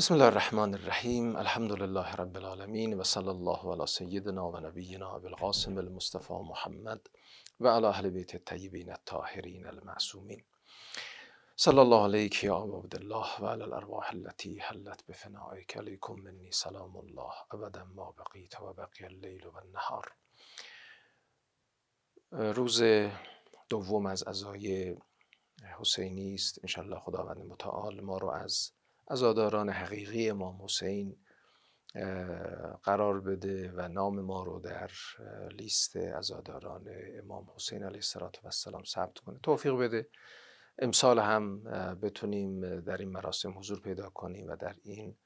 بسم الله الرحمن الرحیم. الحمد لله رب العالمین و صلی الله علی سیدنا و نبینا ابوالقاسم المصطفى محمد و علی اهل بیت الطیبین الطاهرین المعصومین. صلی الله علیک یا ابا عبدالله و علی الارواح التي حلت بفنائک. علیکم منی سلام الله ابدا ما بقیت و بقی اللیل و النهار. روز دوم از عزای حسینی است. انشاءالله خداوند متعال ما رو از عزاداران حقیقی امام حسین قرار بده و نام ما رو در لیست عزاداران امام حسین علیه السلام ثبت کنه. توفیق بده امسال هم بتونیم در این مراسم حضور پیدا کنیم و در این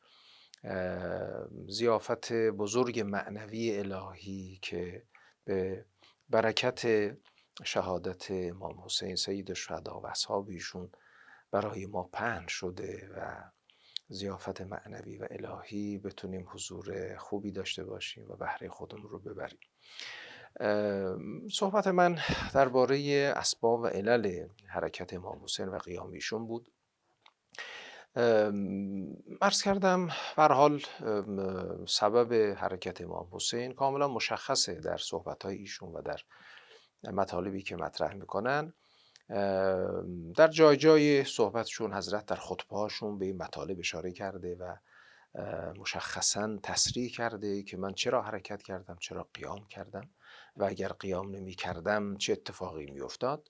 ضیافت بزرگ معنوی الهی که به برکت شهادت امام حسین سید الشهدا و اصحاب ایشون برای ما پهن شده و ضیافت معنوی و الهی بتونیم حضور خوبی داشته باشیم و بهره خودمون رو ببریم. صحبت من درباره اسباب و علل حرکت امام حسین و قیام ایشون بود. عرض کردم به هر حال سبب حرکت امام حسین کاملا مشخصه در صحبت‌های ایشون و در مطالبی که مطرح میکنن. در جای جای صحبتشون حضرت در خطبه‌هاشون به این مطالب اشاره کرده و مشخصاً تصریح کرده که من چرا حرکت کردم، چرا قیام کردم و اگر قیام نمی کردم چه اتفاقی می افتاد.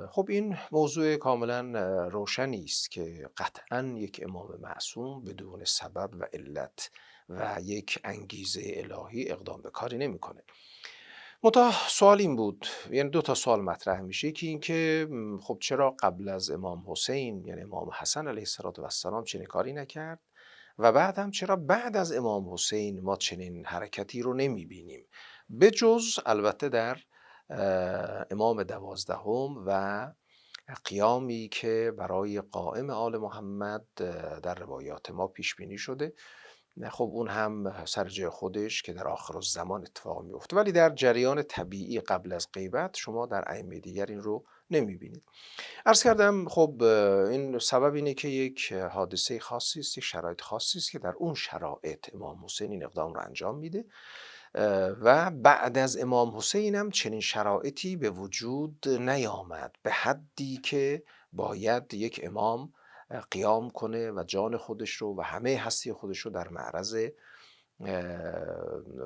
خب این موضوع کاملا روشنی است که قطعاً یک امام معصوم بدون سبب و علت و یک انگیزه الهی اقدام به کاری نمی کنه. منتها سوال این بود، یعنی دو تا سوال مطرح میشه که این که خب چرا قبل از امام حسین یعنی امام حسن علیه السلام چنین کاری نکرد و بعد هم چرا بعد از امام حسین ما چنین حرکتی رو نمیبینیم، به جز البته در امام 12 و قیامی که برای قائم آل محمد در روایات ما پیش بینی شده. خب اون هم سر جای خودش که در آخر الزمان اتفاق میفته، ولی در جریان طبیعی قبل از غیبت شما در ائمه دیگر این رو نمیبینید. عرض کردم خب این سبب اینه که یک حادثه خاصی است، یک شرایط خاصی است که در اون شرایط امام حسین این اقدام رو انجام میده و بعد از امام حسین هم چنین شرایطی به وجود نیامد به حدی که باید یک امام قیام کنه و جان خودش رو و همه هستی خودش رو در معرض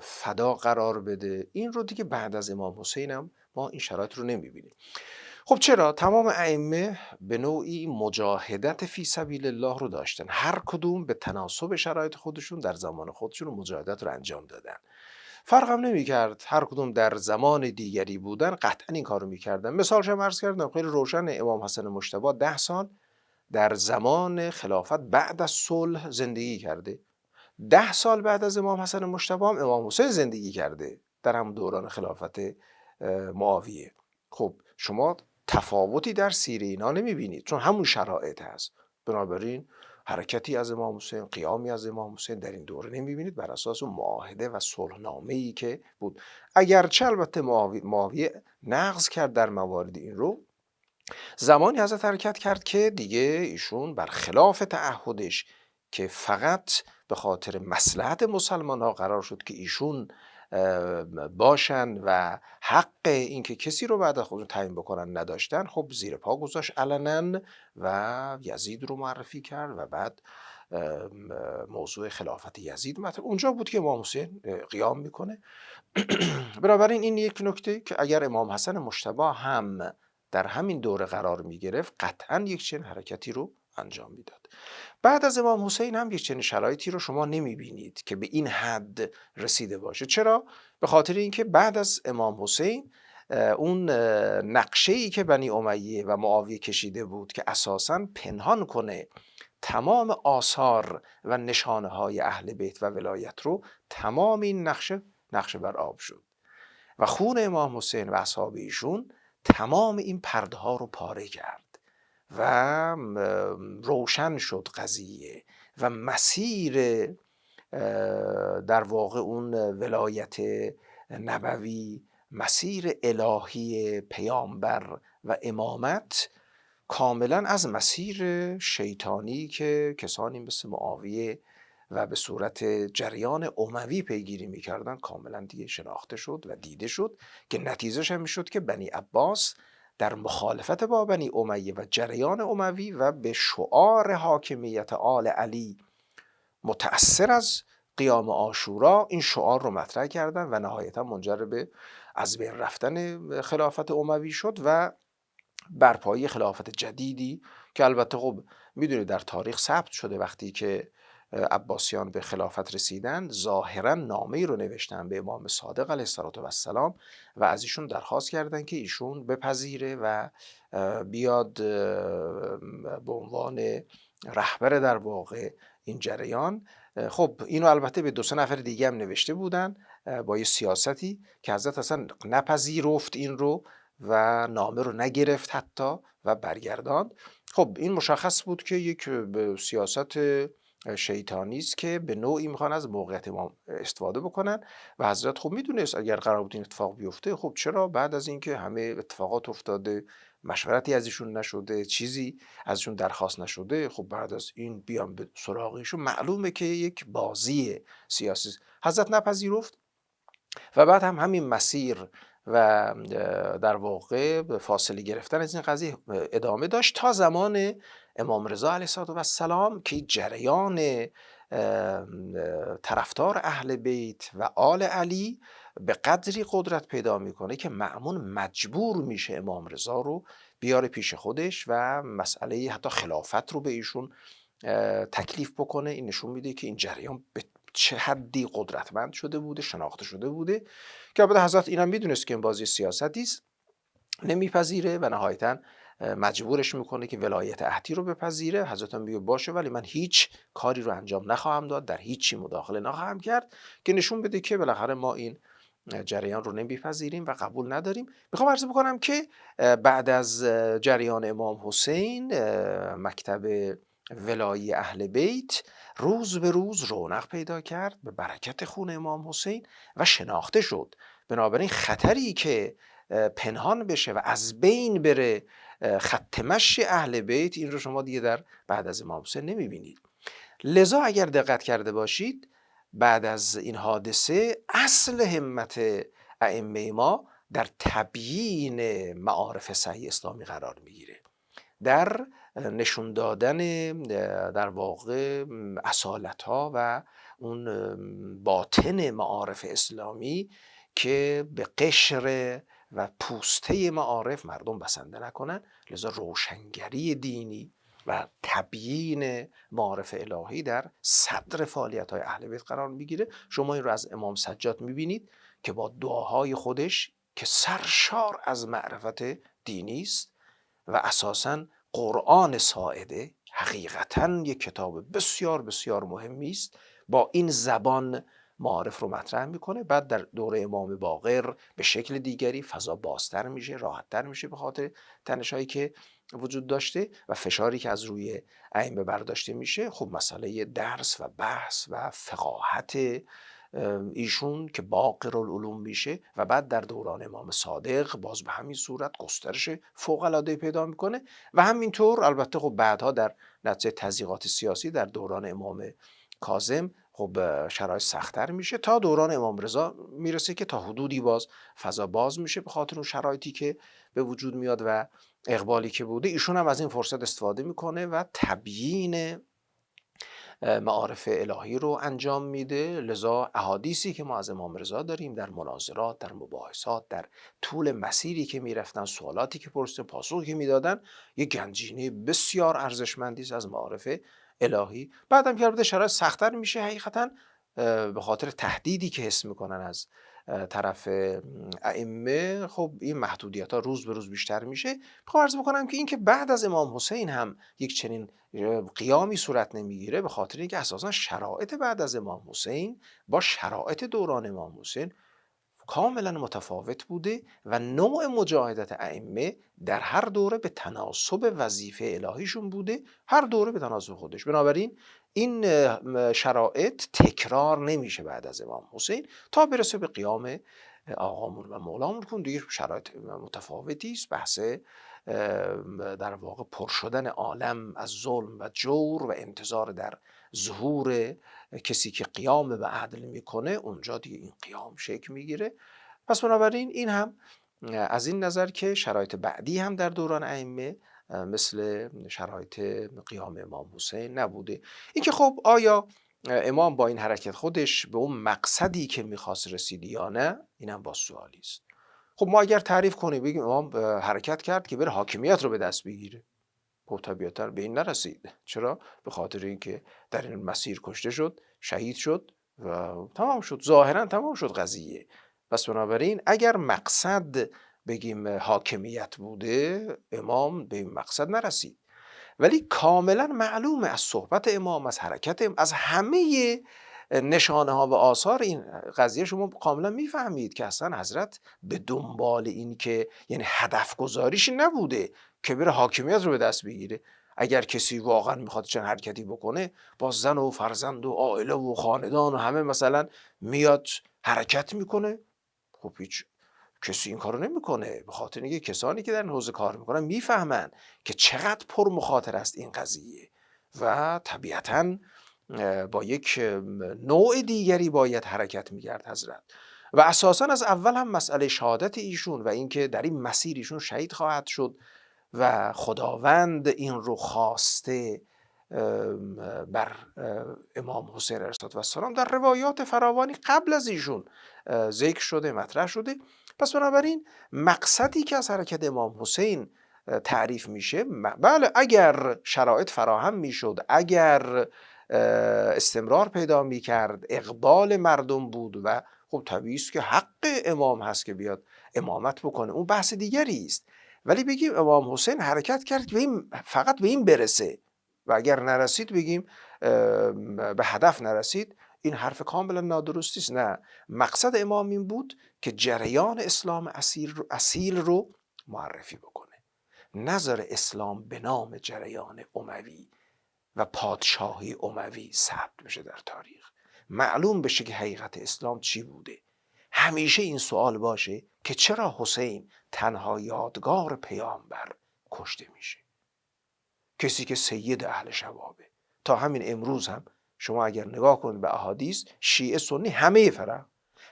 فدا قرار بده. این رو دیگه بعد از امام حسین هم ما این شرایط رو نمیبینیم. خب چرا؟ تمام ائمه به نوعی مجاهدت فی سبیل الله رو داشتن، هر کدوم به تناسب شرایط خودشون در زمان خودشون مجاهدت رو انجام دادن. فرق هم نمی کرد، هر کدوم در زمان دیگری بودن قطعا این کارو میکردن. مثالش هم عرض کردم خیلی روشن، امام حسن مجتبی 10 سال در زمان خلافت بعد از صلح زندگی کرده، 10 سال بعد از امام حسن مجتبی هم امام حسین زندگی کرده در هم دوران خلافت معاویه. خب شما تفاوتی در سیر اینا نمیبینید چون همون شرایط هست. بنابراین حرکتی از امام حسین، قیامی از امام حسین در این دوره نمیبینید بر اساس اون معاهده و صلحنامه‌ای که بود. اگرچه البته معاویه نقض کرد در موارد این رو، زمانی حضرت حرکت کرد که دیگه ایشون برخلاف تعهدش که فقط به خاطر مصلحت مسلمان ها قرار شد که ایشون باشن و حق این که کسی رو بعد از خودشون تعیین بکنن نداشتن، خب زیر پا گذاشت علنا و یزید رو معرفی کرد و بعد موضوع خلافت یزید مطرح اونجا بود که امام حسین قیام میکنه. بنابراین این یک نکته که اگر امام حسن مجتبی هم در همین دوره قرار می گرفت قطعا یک چنین حرکتی رو انجام میداد. بعد از امام حسین هم یک چنین شرایطی رو شما نمی بینید که به این حد رسیده باشه. چرا؟ به خاطر اینکه بعد از امام حسین اون نقشه‌ای که بنی امیه و معاویه کشیده بود که اساساً پنهان کنه تمام آثار و نشانه های اهل بیت و ولایت رو، تمام این نقشه بر آب شد و خون امام حسین و اصحاب ایشون تمام این پرده ها رو پاره کرد و روشن شد قضیه و مسیر در واقع اون ولایت نبوی، مسیر الهی پیامبر و امامت کاملا از مسیر شیطانی که کسانی مثل معاویه و به صورت جریان اموی پیگیری میکردن کاملا دیگه شناخته شد و دیده شد که نتیجهش هم میشد که بنی عباس در مخالفت با بنی امیه و جریان اموی و به شعار حاکمیت آل علی متأثر از قیام عاشورا این شعار رو مطرح کردن و نهایتا منجر به از بین رفتن خلافت اموی شد و برپایی خلافت جدیدی که البته خب میدونید در تاریخ ثبت شده وقتی که عباسیان به خلافت رسیدن ظاهرا نامه‌ای رو نوشتن به امام صادق علیه السلام و از ایشون درخواست کردن که ایشون بپذیره و بیاد به عنوان رهبر در واقع این جریان. خب اینو البته به 2-3 نفر دیگه هم نوشته بودن با یه سیاستی که حضرت اصلا نپذیرفت این رو و نامه رو نگرفت حتی و برگرداند. خب این مشخص بود که یک سیاست شیطانی است که به نوعی میخوان از موقعیت امام استفاده بکنن و حضرت خب میدونست اگر قرار بود این اتفاق بیفته خب چرا بعد از اینکه همه اتفاقات افتاده مشورتی از ایشون نشده چیزی ازشون درخواست نشده خب بعد از این بیام به سراغ ایشون معلومه که یک بازی سیاسی حضرت نپذیرفت و بعد هم همین مسیر و در واقع فاصله گرفتن از این قضیه ادامه داشت تا زمان امام رضا علیه السلام که جریان طرفدار اهل بیت و آل علی به قدری قدرت پیدا میکنه که مأمون مجبور میشه امام رضا رو بیاره پیش خودش و مسئله حتی خلافت رو به ایشون تکلیف بکنه. این نشون میده که این جریان به چه حدی قدرتمند شده بوده شناخته شده بوده که البته حضرت اینم میدونست که این بازی سیاستی است نمیپذیره و نهایتا مجبورش میکنه که ولایت عهدی رو بپذیره. حضرت هم میگه باشه ولی من هیچ کاری رو انجام نخواهم داد در هیچی مداخله نخواهم کرد که نشون بده که بالاخره ما این جریان رو نمیپذیریم و قبول نداریم. میخوام عرض بکنم که بعد از جریان امام حسین مکتب ولایی اهل بیت روز به روز رونق پیدا کرد به برکت خون امام حسین و شناخته شد. بنابراین خطری که پنهان بشه و از بین بره خط مشی اهل بیت این رو شما دیگه در بعد از امام حسین نمیبینید. لذا اگر دقت کرده باشید بعد از این حادثه اصل همت ائمه ما در تبیین معارف صحیح اسلامی قرار میگیره، در نشون دادن در واقع اصالت ها و اون باطن معارف اسلامی که به قشر و پوسته معارف مردم بسنده نکنن. لذا روشنگری دینی و تبیین معارف الهی در صدر فعالیت های اهل بیت قرار میگیره. شما این رو از امام سجاد میبینید که با دعاهای خودش که سرشار از معرفت دینی است و اساساً قرآن ساعده حقیقتاً یک کتاب بسیار بسیار مهمی است با این زبان معارف رو مطرح میکنه. بعد در دوره امام باقر به شکل دیگری فضا بازتر میشه راحتتر میشه به خاطر تنش‌هایی که وجود داشته و فشاری که از روی ائمه برداشته میشه. خب مسئله درس و بحث و فقاهت ایشون که باقر العلوم میشه و بعد در دوران امام صادق باز به همین صورت گسترش فوق العاده پیدا میکنه و همینطور البته خب بعدها در نتیجه تضییقات سیاسی در دوران امام کاظم خب شرایط سخت‌تر میشه تا دوران امام رضا میرسه که تا حدودی باز فضا باز میشه به خاطر اون شرایطی که به وجود میاد و اقبالی که بوده. ایشون هم از این فرصت استفاده میکنه و تبیین معارف الهی رو انجام میده. لذا احادیثی که ما از امام رضا داریم در مناظرات در مباحثات در طول مسیری که میرفتن سوالاتی که پرسیدن پاسخی که میدادن یک گنجینه بسیار ارزشمندی است از معارف الهی. بعدم که البته شرایط سخت‌تر میشه حقیقتا به خاطر تهدیدی که حس میکنن از طرف ائمه خب این محدودیت ها روز به روز بیشتر میشه. میخوام عرض بکنم که این که بعد از امام حسین هم یک چنین قیامی صورت نمیگیره به خاطر اینکه اساسا شرایط بعد از امام حسین با شرایط دوران امام حسین کاملا متفاوت بوده و نوع مجاهدت ائمه در هر دوره به تناسب وظیفه الهیشون بوده، هر دوره به تناسب خودش. بنابراین این شرایط تکرار نمیشه بعد از امام حسین تا برسه به قیام آقامون و مولامون کن دیگه شرایط متفاوتی است. بحث در واقع پر شدن عالم از ظلم و جور و انتظار در ظهور کسی که قیام به عدل میکنه، اونجا دیگه این قیام شکل میگیره. پس بنابراین این هم از این نظر که شرایط بعدی هم در دوران ائمه مثل شرایط قیام امام حسین نبوده. این که خب آیا امام با این حرکت خودش به اون مقصدی که میخواست رسید یا نه، اینم با سوالی است. خب ما اگر تعریف کنیم بگیم امام حرکت کرد که بره حاکمیت رو به دست بگیره، خب طبیعتا به این نرسید. چرا؟ به خاطر اینکه در این مسیر کشته شد، شهید شد و تمام شد، ظاهرا تمام شد قضیه. پس بنابراین اگر مقصد بگیم حاکمیت بوده، امام به این مقصد نرسید. ولی کاملا معلومه از صحبت امام، از حرکت امام، از همه نشانه ها و آثار این قضیه شما کاملا میفهمید که اصلا حضرت به دنبال این که یعنی هدف گذاریش نبوده که بره حاکمیت رو به دست بگیره. اگر کسی واقعا میخواد چنین حرکتی بکنه با زن و فرزند و عائله و خاندان و همه مثلا میاد حرکت میکنه، خب هیچ کسی این کارو نمیکنه. به خاطر اینکه کسانی که در این حوزه کار میکنن میفهمن که چقدر پر مخاطر است این قضیه و طبیعتاً با یک نوع دیگری باید حرکت میکرد حضرت. و اساساً از اول هم مسئله شهادت ایشون و اینکه در این مسیر ایشون شهید خواهد شد و خداوند این رو خواسته بر امام حسین علیه السلام در روایات فراوانی قبل از ایشون ذکر شده، مطرح شده. پس بنابراین مقصدی که از حرکت امام حسین تعریف میشه، بله اگر شرایط فراهم میشد، اگر استمرار پیدا میکرد، اقبال مردم بود و خب طبیعی است که حق امام هست که بیاد امامت بکنه، اون بحث دیگری است. ولی بگیم امام حسین حرکت کرد که فقط به این برسه و اگر نرسید بگیم به هدف نرسید، این حرف کاملا نادرستی است. نه، مقصد امام این بود که جریان اسلام اصیل رو معرفی بکنه، نظر اسلام به نام جریان اموی و پادشاهی اموی ثبت بشه در تاریخ، معلوم بشه که حقیقت اسلام چی بوده. همیشه این سوال باشه که چرا حسین تنها یادگار پیامبر کشته میشه، کسی که سید اهل شبابه. تا همین امروز هم شما اگر نگاه کنید به احادیث، شیعه سنی همه فرق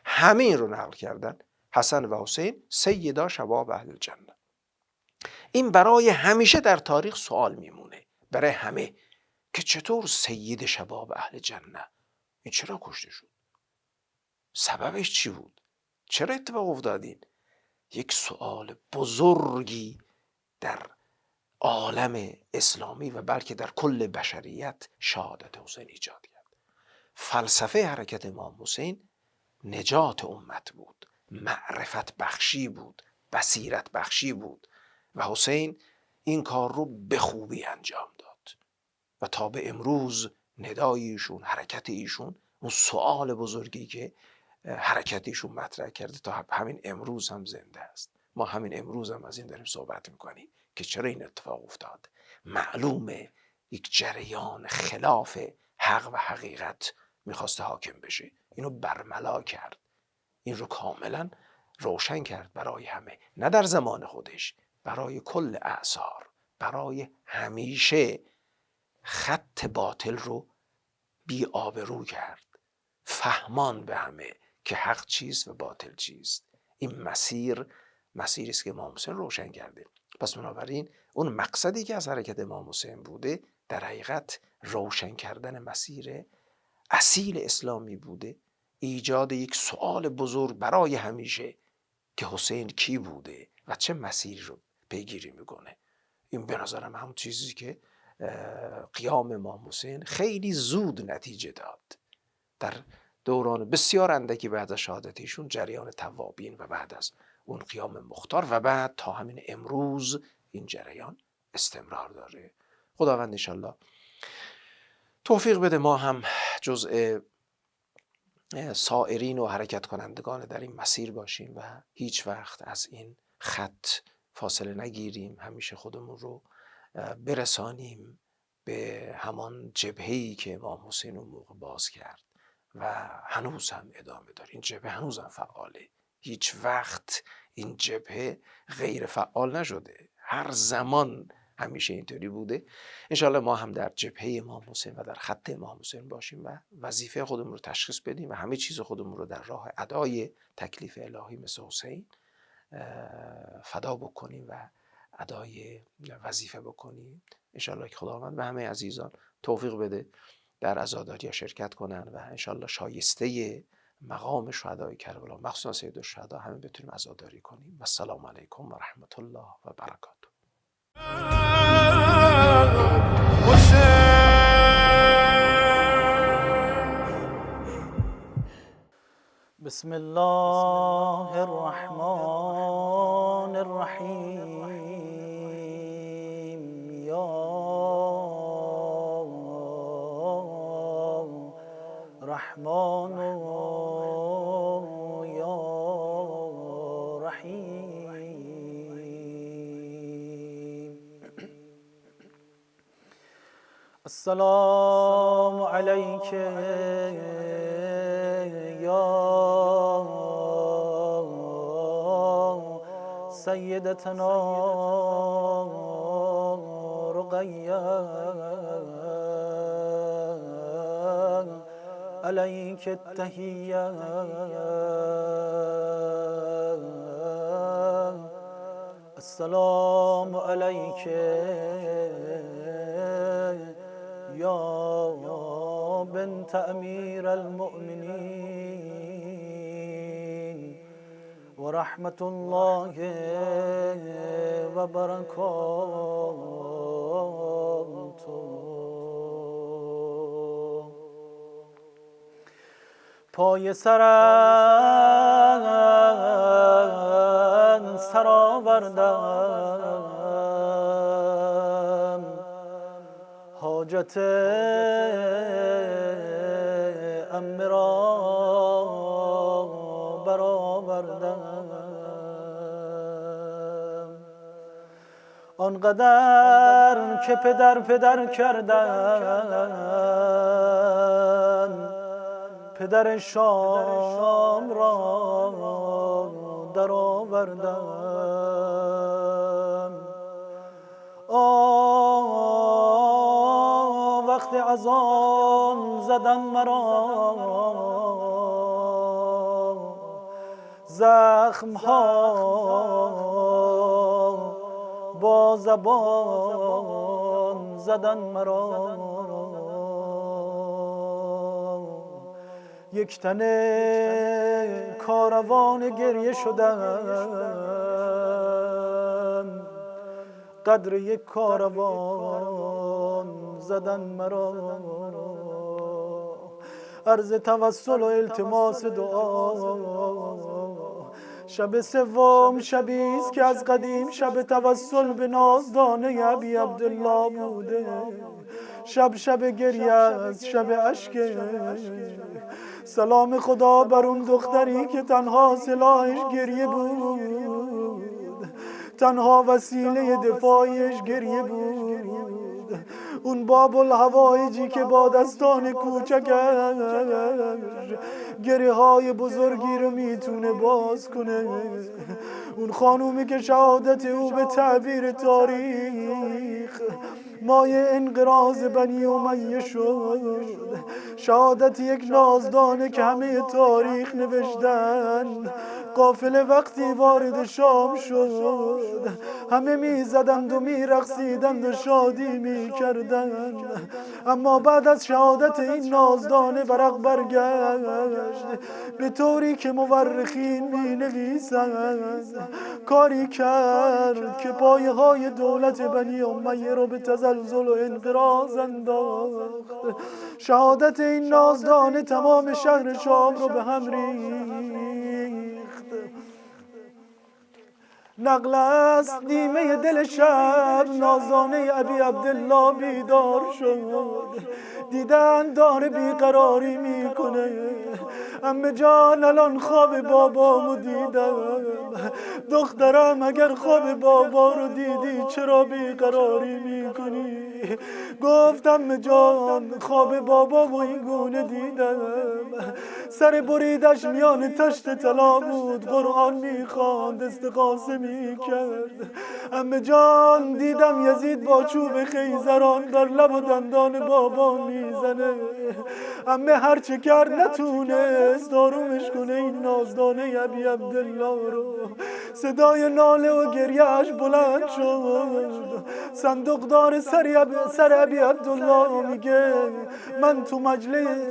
همه این رو نقل کردن، حسن و حسین سیدا شباب اهل جنه. این برای همیشه در تاریخ سوال میمونه، برای همه، که چطور سید شباب اهل جنه این چرا کشته شد، سببش چی بود، چرا اتفاق افتادین؟ یک سوال بزرگی در عالم اسلامی و بلکه در کل بشریت شهادت حسین ایجاد کرد. فلسفه حرکت امام حسین نجات امت بود، معرفت بخشی بود، بصیرت بخشی بود و حسین این کار رو به خوبی انجام داد و تا به امروز ندای ایشون، حرکت ایشون، اون سوال بزرگی که حرکت ایشون مطرح کرده تا همین امروز هم زنده است. ما همین امروز هم از این داریم صحبت میکنیم که چرا این اتفاق افتاد. معلومه یک جریان خلاف حق و حقیقت میخواسته حاکم بشه، اینو برملا کرد، این رو کاملا روشن کرد برای همه، نه در زمان خودش، برای کل اعصار، برای همیشه خط باطل رو بی آبرو کرد، فهمان به همه که حق چیست و باطل چیست. این مسیری است که امام حسین روشن کرده. پس بنابراین اون مقصدی که از حرکت امام حسین بوده در حقیقت روشن کردن مسیر اصیل اسلامی بوده، ایجاد یک سوال بزرگ برای همیشه که حسین کی بوده و چه مسیری رو پیگیری میکنه. این به نظرم همون چیزی که قیام امام حسین خیلی زود نتیجه داد. در دوران بسیار اندکی بعد از شهادت ایشون جریان توابین و بعد از اون قیام مختار و بعد تا همین امروز این جریان استمرار داره. خداوند انشالله توفیق بده ما هم جزء سائرین و حرکت کنندگان در این مسیر باشیم و هیچ وقت از این خط فاصله نگیریم، همیشه خودمون رو برسانیم به همان جبهه‌ای که امام حسین اون موقع باز کرد و هنوز هم ادامه داره. این جبهه هنوز هم فعاله، هیچ وقت این جبهه غیر فعال نشده، هر زمان همیشه اینطوری بوده. انشاءالله ما هم در جبهه امام حسین و در خط امام حسین باشیم و وظیفه خودمون رو تشخیص بدیم و همه چیز خودمون رو در راه ادای تکلیف الهی مثل حسین فدا بکنیم و ادای وظیفه بکنیم. انشاءالله که خداوند به همه عزیزان توفیق بده در عزاداری شرکت کنن و انشاءالله شایسته مقام شهدای کربلا مخصوصا سید الشهدا همه بتونیم عزاداری کنیم. و السلام علیکم و رحمت الله و برکاته. بسم الله الرحمن الرحیم. یا رحمان یا رحیم. السلام علیک یا سیدتنا رقیه، علیک التحیه، السلام علیک یا بنت امیر المؤمنین و رحمت الله و برکاته. پای سر آوردم، حاجت عمه را برآوردم. آنقدر که پدر کردم، پدر شام را در آوردم. وقت اذان زدن مرا، زخم ها با زبان زدن مرا. یک تنه کاروان گریه شدم، قدر یک کاروان زدن مرا. عرض توسل و التماس دعا، شب سوم شبیست که از قدیم شب توسل به نازدانه ابی عبدالله بوده. شب گریه است، شب اشک. سلام خدا بر اون دختری که تنها سلاحش گریه بود، تنها وسیله دفاعش گریه بود. اون باب الهوایجی که با دستان کوچکش گریه های بزرگی رو میتونه باز کنه. اون خانومی که شهادت او به تعبیر تاریخ مایه انقراض بنی امیه شد. شهادت یک نازدانه که همه تاریخ نوشتن. قافله وقتی وارد شام شد، همه میزدند و میرقصیدند و شادی میکردند. اما بعد از شهادت این نازدانه ورق برگشت، به طوری که مورخین مینویسند کاری کرد که پایه های دولت بنی امیه رو به تزلزل و انقراض انداخت. شهادت این نازدانه تمام شهر شام رو به هم ریخت. نقل است نیمه دل شب نازدانه ابی عبدالله بیدار شد. دیدن داره بیقراری میکنه. عمه جان الان خواب بابامو دیدم. دخترم اگر خواب بابا رو دیدی چرا بیقراری میکنی؟ گفتم جان خواب بابا و این گونه دیدم، سر بریدش میان تشت طلا بود، قرآن میخواند استغاثه میکرد. عمه جان دیدم یزید با چوب خیزران بر لب و دندان بابا میزنه. عمه هرچه کرد نتونست آرومش کنه این نازدانه ابی عبدالله رو. صدای ناله و گریهش بلند شد. صندوقدار سر ابی عبدالله میگه من تو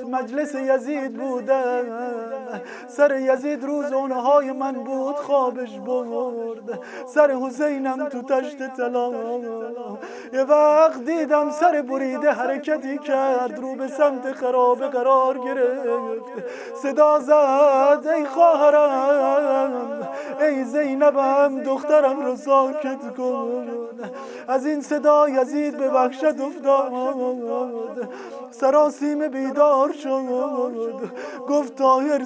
مجلس یزید بودم، سر یزید روز اونهای من بود خوابش برد، سر حسینم تو تشت طلا. یه وقت دیدم سر بریده حرکتی کرد، رو به سمت خرابه قرار گرفت، صدا زد ای خواهرم ای زینبم دخترم رو ساکت کن. از این صدا یزید به وحشت افتاد، سراسیمه بیدار شد، گفت طاهر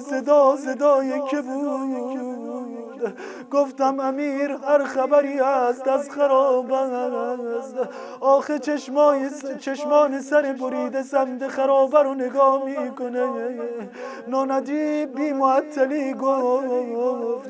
صدای که بود؟ گفتم امیر هر خبری هست از خراب است. آخه چشمان سر بریده سمت خرابه رو نگاه میکنه. نانجیب بی معطلی گفت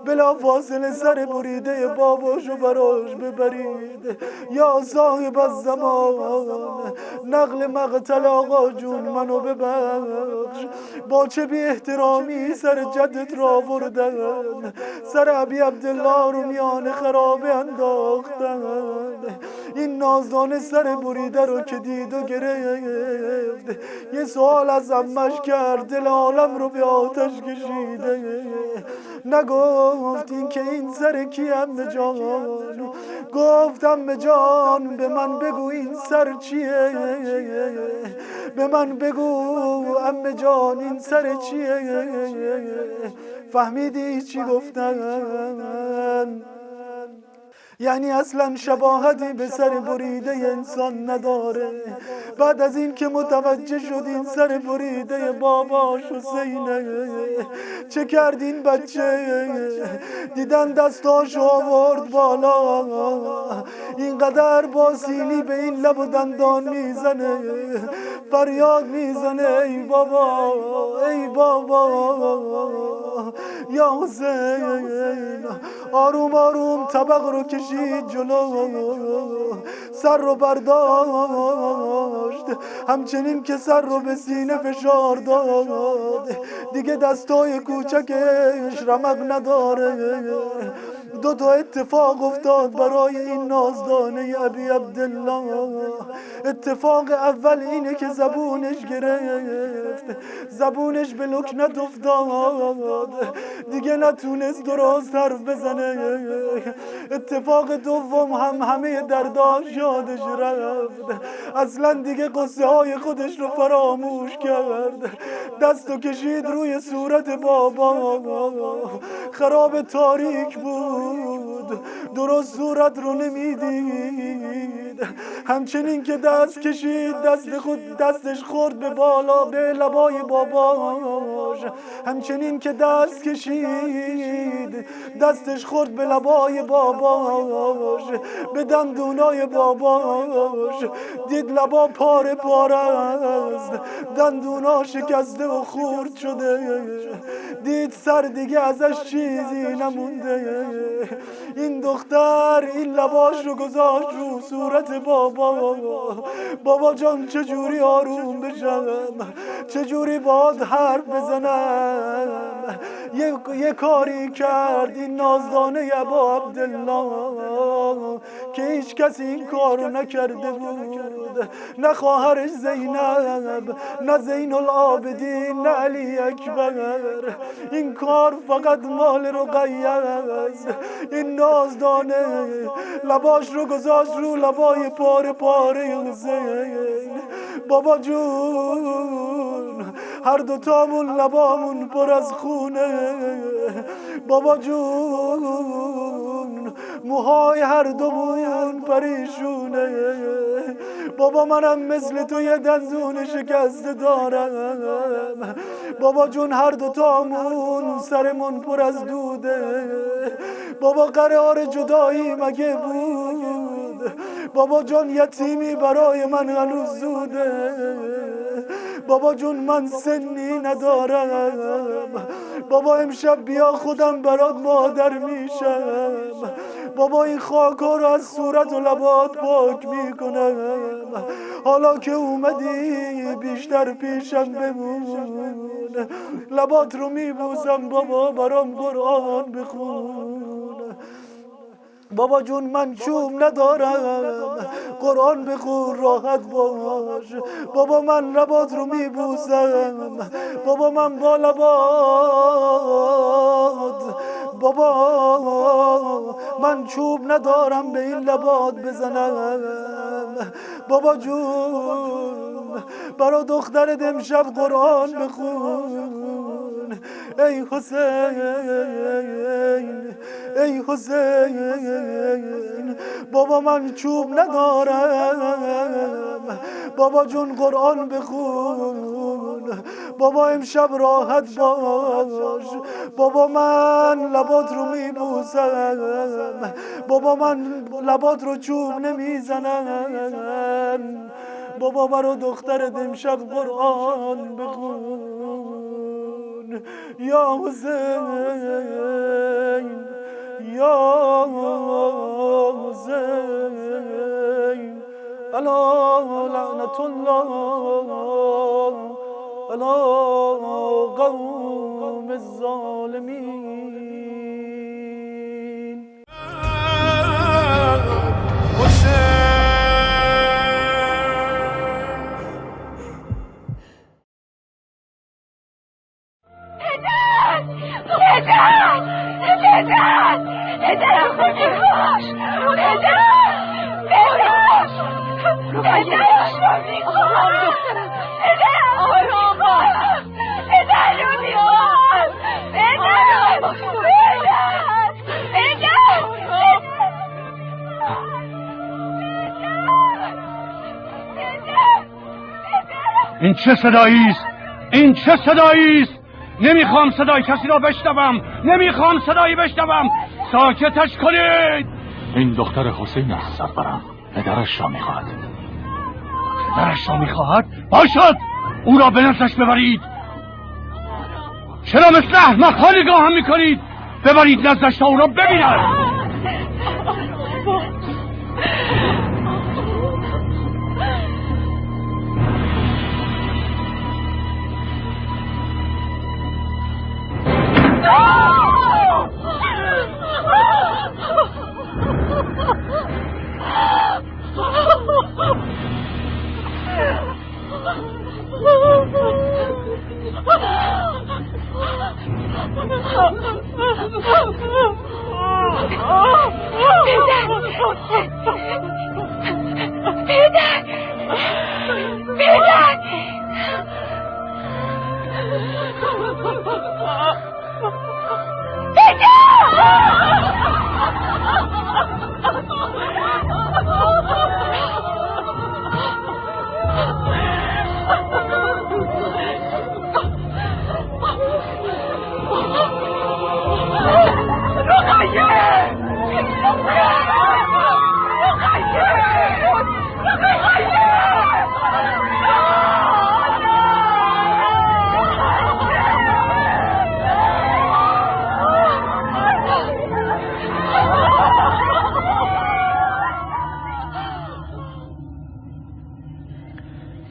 بلا فاصله سر بریده باباشو براش ببرید یا صاحب الزمان، نقل مقتل آقا جون منو ببخش، با چه بی احترامی سر جدت را آوردن، سر ابی عبدالله رو میان خرابه انداختن. این نازدانه سر بریده رو که دید و گرفت، یه سوال از عمش کرد، دل عالم رو به آتش کشیده. نگفت این که این سر کی عمه جان؟ گفت عمه جان به من بگو این سر چیه؟ به من بگو عمه جان این سر چیه؟ فهمیدی چی گفتن؟ یعنی اصلا شباهتی به سر بریده انسان نداره. بعد از این که متوجه شد این سر بریده باباش حسینه، چه کرد این بچه؟ دیدن دستاشو آورد بالا، اینقدر با سیلی به این لب و دندان میزنه، فریاد میزنه ای بابا ای بابا یا حسین. آروم آروم طبق رو کشید جلو، سر رو برداشت، همچنین که سر رو به سینه فشار داد، دیگه دستای کوچکش رمق نداره. دو تا اتفاق افتاد برای این نازدانه ابی عبدالله. اتفاق اول اینه که زبونش گرفت، زبونش به لکنت افتاد، دیگه نتونست درست حرف بزنه. اتفاق دوم همه درداش یادش رفت، اصلا دیگه قصه های خودش رو فراموش کرد. دستو کشید روی صورت بابا، خراب تاریک بود، درست صورت رو نمیدید. همچنین که دست کشید دستش خورد به بالا به لبای باباش، همچنین که دست کشید دستش خورد به لبای باباش، به دندونای باباش، دید لبا پاره است، دندونا شکسته و خورد شده، دید سر دیگه ازش چیزی نمونده. این دختر این لباش رو گذاشت رو صورت بابا. بابا جان چجوری آروم بشم، چجوری باید حرف بزنم؟ یه کاری کرد این نازدانه ابا عبدالله که هیچ کسی این کارو نکرده بود، نه خواهرش زینب، نه زین العابدین، نه علی اکبر. این کار فقط مال رقیه است. این نازدانه لباش رو گذاشت رو لبای پاره حسین. بابا جون هر دوتامون لبامون پر از خونه، بابا جون موهای هر دومون پریشونه. بابا منم مثل تو یه دندون شکسته دارم. بابا جون هر دوتامون سرمون پر از دوده. بابا قرار جدایی مگه بود؟ بابا جان یتیمی برای من هنوز زوده. بابا جون من سنی ندارم. بابا امشب بیا خودم برات مادر میشم. بابا این خاکا رو از صورت و لبات پاک میکنم. حالا که اومدی بیشتر پیشم بمون. لبات رو میبوسم بابا برام قرآن بخون. بابا جون من چوب ندارم، قرآن بخون راحت باش. بابا من لبات رو میبوسم. بابا من با لبات، بابا من چوب ندارم به این لبات بزنم. بابا جون برا دخترت امشب قرآن بخون. ای حسین، ای حسین، بابا من چوب ندارم. بابا جون قرآن بخون. بابا امشب راحت باش. بابا من لبات رو میبوسم. بابا من لبات رو چوب نمیزنم. بابا برا دخترت امشب قرآن بخون. یا حسین، یا حسین، الا لعنت الله الا قوم الظالمین. پدر خودی کاش، پدرش رو میخوام، پدر آرام باش، پدر رو میخوام، این چه صدایی است؟ این چه صدایی است؟ نمیخوام صدای کسی را بشنوم، نمیخوام صدایی بشنوم. ساکتش کنید. این دختر حسین است سرورم، پدرش را میخواهد. پدرش را میخواهد؟ باشد، او را به نزدش ببرید. چرا مثل احمق‌ها نگاهم میکنید؟ ببرید نزدش تا او را ببیند.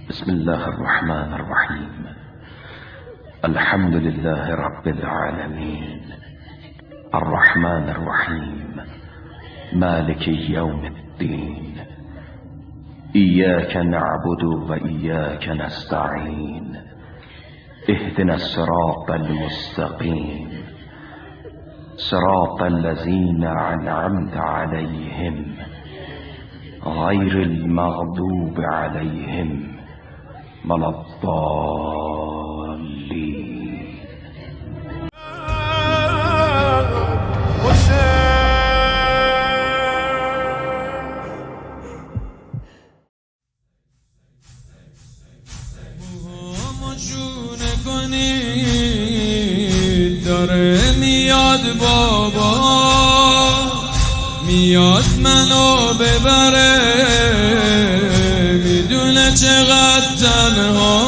بسم الله الرحمن الرحيم. الحمد لله رب العالمين الرحمن الرحيم مالك يوم الدين. إياك نعبد وإياك نستعين. اهدنا الصراط المستقيم صراط الذين أنعمت عليهم غير المغضوب عليهم ولا الضالين. داره میاد بابا، میاد منو ببره، میدونه چقدر تنها،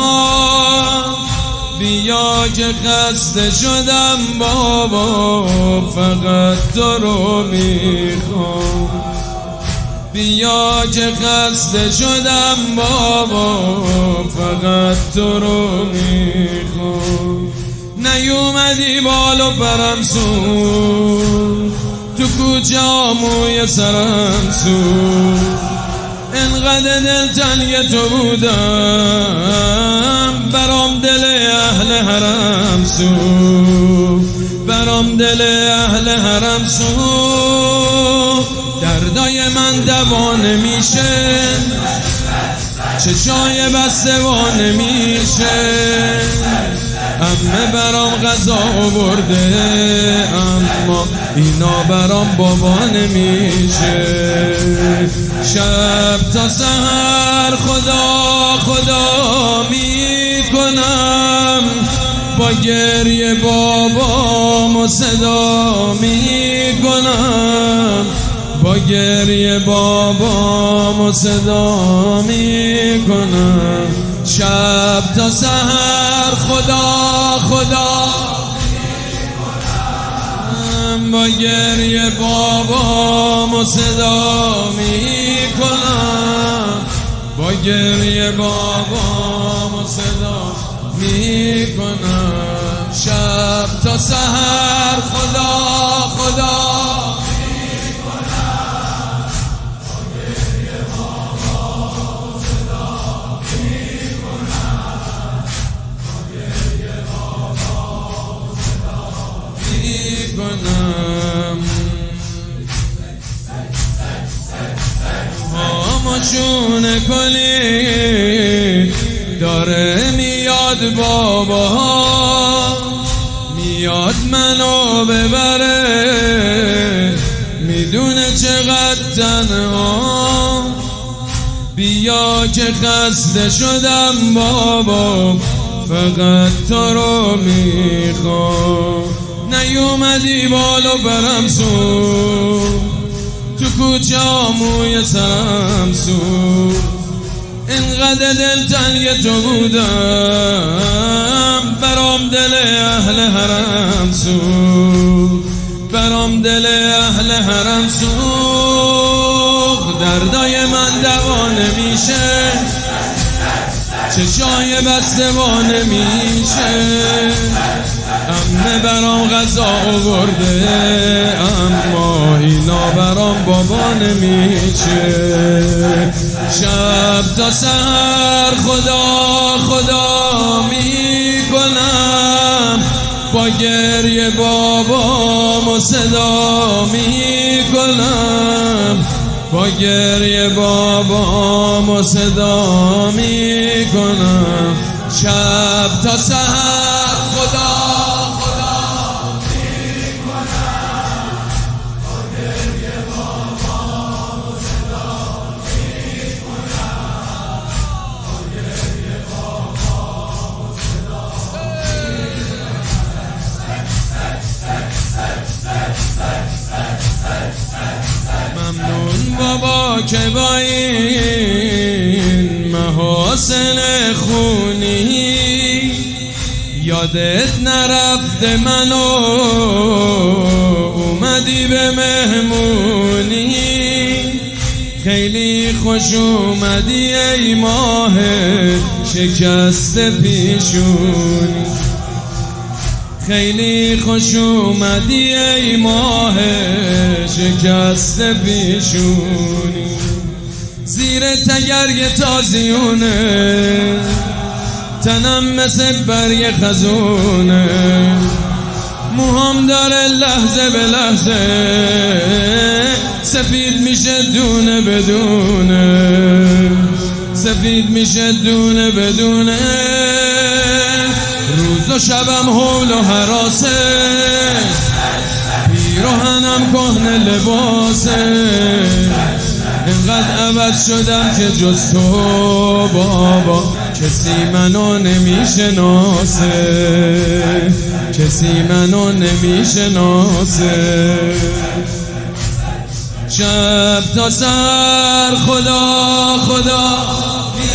بیا که خسته شدم بابا، فقط تو رو میخوام، بیا که خسته شدم بابا، فقط تو رو میخوام. نیومدی بالو برم سو، تو کوچه موی سرم سو، انقدر دلتنگ تو بودم، برام دل اهل حرم سو، برام دل اهل حرم سو، دردای من دوا نمیشه، چشای بسته وا نمیشه، عمه برام غذا آورده اما اینا برام بابا نمیشه. شب تا سحر خدا خدا میکنم، با گریه بابامو صدا میکنم، با گریه بابامو صدا میکنم. شب تا سحر خدا خدا میکنم، با گریه بابامو صدا میکنم، با گریه بابامو صدا میکنم. شب تا سحر خدا خدا کنم. آموشون کلی داره میاد بابا، میاد منو ببره، میدونه چقدر تنها، بیا که خسته شدم بابا، فقط تو رو میخوام. نیومدی بالو برم سو، تو کوچه موی سرم سو، انقدر دلتنگ تو بودم، برام دل اهل حرم سو، برام دل اهل حرم سو، دردای من دوا نمیشه، چشای بسته وا نمیشه، عمه برام غذا آورده اما اینا برام بابا نمیشه. شب تا سحر خدا خدا میکنم، با گریه بابامو صدا میکنم، با گریه بابامو صدا میکنم. شب تا سحر خدا خدا میکنم، با گریه بابامو صدا میکنم، با گریه بابامو صدا میکنم. ممنون بابا که با این محاسن خونی یادت نرفته منو، اومدی به مهمونی، خیلی خوش اومدی ای ماه شکست پیشونی، خیلی خوش اومدی ای ماه شکست پیشونی. زیر تگرگ تازیونه، تنم مثل برگ خزونه، موهام داره لحظه به لحظه سفید میشه دونه بدونه، سفید میشه دونه بدونه، روز و شبم حول و حراسه، پیراهنم کهنه لباسه، اینقدر عوض شدم که جز تو بابا کسی منو نمیشناسه، کسی منو نمیشناسه. شب تا سر خدا خدا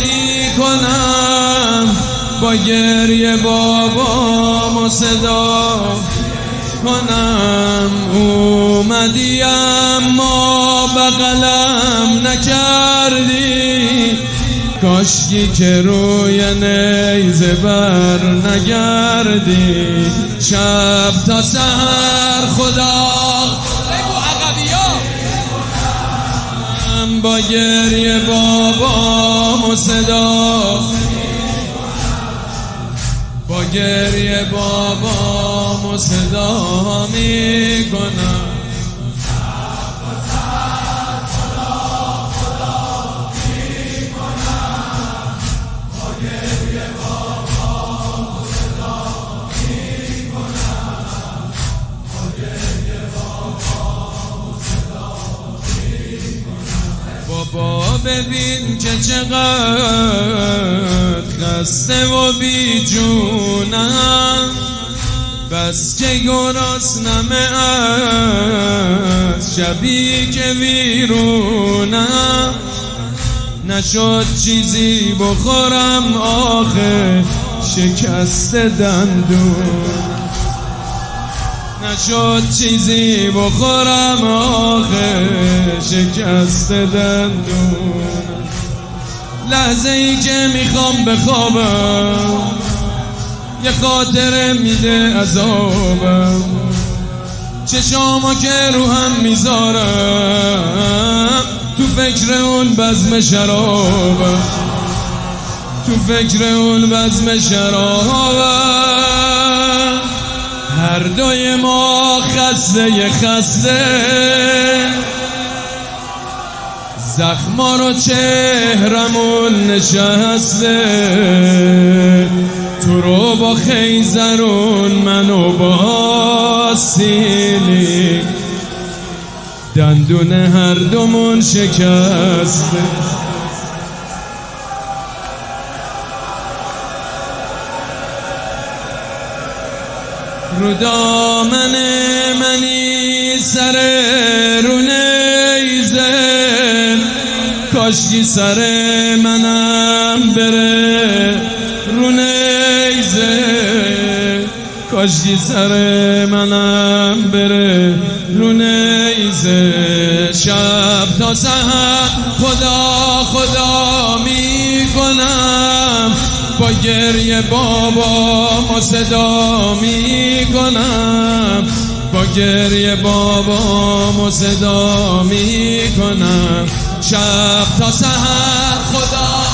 میکنم، با گریه بابامو صدا کنم. اومدی اما بغلم نکردی، کاشکی که روی نیزه بر نگردی. شب تا سحر خدا بگو عقبیا، با گریه بابامو صدا، با گریه بابامو صدا میکنم. بابا ببین که چقدر خسته و بی جونم، بس که گرسنم از شبی که ویرونم. نشد چیزی بخورم آخه شکست دندون، نشد چیزی بخورم آخه شکست دندون. لحظه ای که میخوام بخوابم یه خاطره میده عذابم، چشامو که رو هم میذارم تو فکر اون بزم شرابم، تو فکر اون بزم شرابم. هر دوی ما خسته زخما رو چهرمون نشسته. تو رو با خیزرون منو با سیلی، دندون هر دومون شکسته. رو دامن منی سر رو نیزه، کاشکی سر منم بره رو نیزه، کاشکی سر منم بره رو نیزه. شب تا سحر خدا خدا میکنم، با گریه بابامو صدا میکنم، با گریه بابامو صدا میکنم. شب تا سحر خدا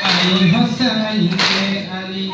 علی حسین علی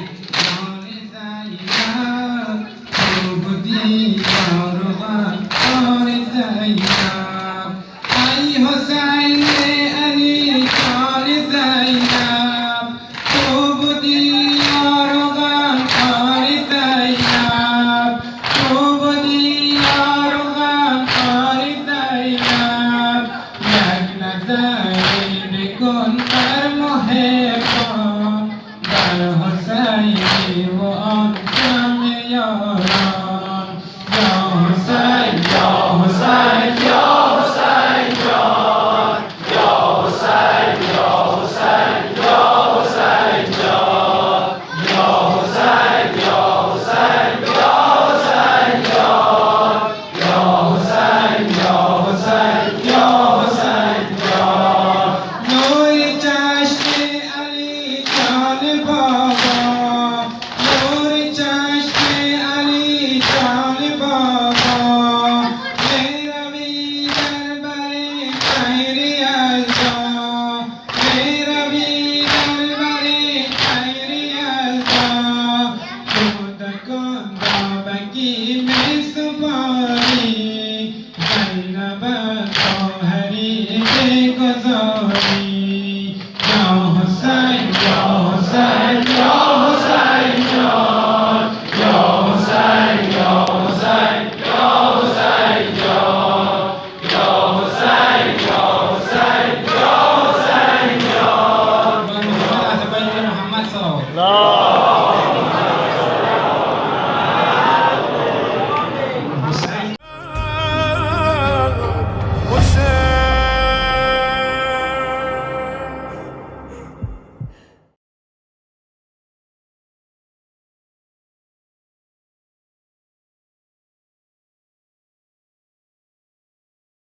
لا